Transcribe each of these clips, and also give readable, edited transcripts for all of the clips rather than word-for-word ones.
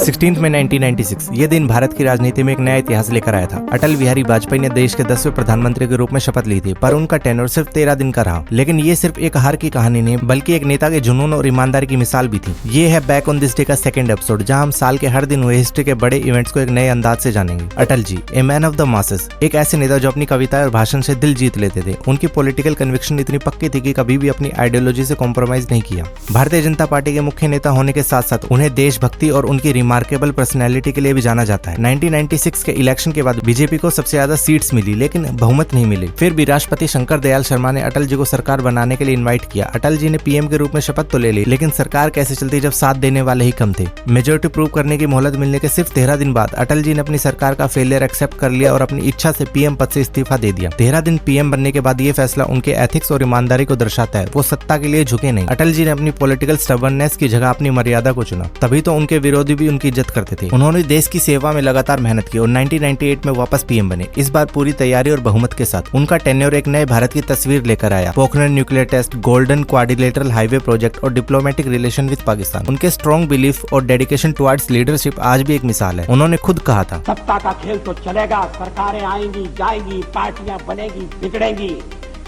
16 मई 1996 ये दिन भारत की राजनीति में एक नया इतिहास लेकर आया था। अटल बिहारी वाजपेयी ने देश के 10वें प्रधानमंत्री के रूप में शपथ ली थी, पर उनका टेन्योर सिर्फ 13 दिन का रहा। लेकिन ये सिर्फ एक हार की कहानी नहीं, बल्कि एक नेता के जुनून और ईमानदारी की मिसाल भी थी। ये है बैक ऑन दिस डे का सेकंड एपिसोड, जहां हम साल के हर दिन हुए हिस्ट्री के बड़े इवेंट्स को एक नए अंदाज से जानेंगे। Atal ji, a man of the masses, एक ऐसे नेता जो अपनी कविता और भाषण से दिल जीत लेते थे। उनकी पॉलिटिकल कन्विक्शन इतनी पक्की थी कि कभी भी अपनी आइडियोलॉजी से कॉम्प्रोमाइज नहीं किया। भारतीय जनता पार्टी के मुख्य नेता होने के साथ साथ उन्हें देशभक्ति और उनकी रिमार्केबल पर्सनैलिटी के लिए भी जाना जाता है। 1996 के इलेक्शन के बाद बीजेपी को सबसे ज्यादा सीट्स मिली, लेकिन बहुमत नहीं मिली। फिर भी राष्ट्रपति शंकर दयाल शर्मा ने अटल जी को सरकार बनाने के लिए इनवाइट किया। अटल जी ने पीएम के रूप में शपथ तो ले ली, लेकिन सरकार कैसे चलती जब साथ देने वाले ही कम थे। मेजोरिटी प्रूव करने की मोहलत मिलने के सिर्फ 13 दिन बाद अटल जी ने अपनी सरकार का फेलियर एक्सेप्ट कर लिया और अपनी इच्छा से पीएम पद से इस्तीफा दे दिया। 13 दिन पीएम बनने के बाद ये फैसला उनके एथिक्स और ईमानदारी को दर्शाता है। वो सत्ता के लिए झुके नहीं। अटल जी ने अपनी पॉलिटिकल स्टबर्ननेस की जगह अपनी मर्यादा को चुना, तभी तो उनके विरोधी भी उनकी इज्जत करते थे। उन्होंने देश की सेवा में लगातार मेहनत की और 1998 में वापस पीएम बने, इस बार पूरी तैयारी और बहुमत के साथ। उनका टेन्योर एक नए भारत की तस्वीर लेकर आया। Pokhran nuclear test, golden quadrilateral highway project और डिप्लोमेटिक रिलेशन विद पाकिस्तान। उनके स्ट्रॉन्ग बिलीफ और डेडिकेशन टुवर्ड्स लीडरशिप आज भी एक मिसाल है। उन्होंने खुद कहा था, सत्ता का खेल तो चलेगा, सरकारें आएंगी जाएंगी, पार्टियां बनेगी बिगड़ेंगी,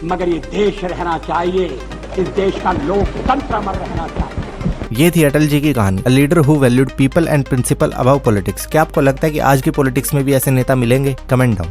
मगर ये देश रहना चाहिए, इस देश का लोकतंत्र अमर रहना चाहिए। ये थी अटल जी की कहानी, a leader who valued people and principle above politics. क्या आपको लगता है कि आज की पॉलिटिक्स में भी ऐसे नेता मिलेंगे? Comment down.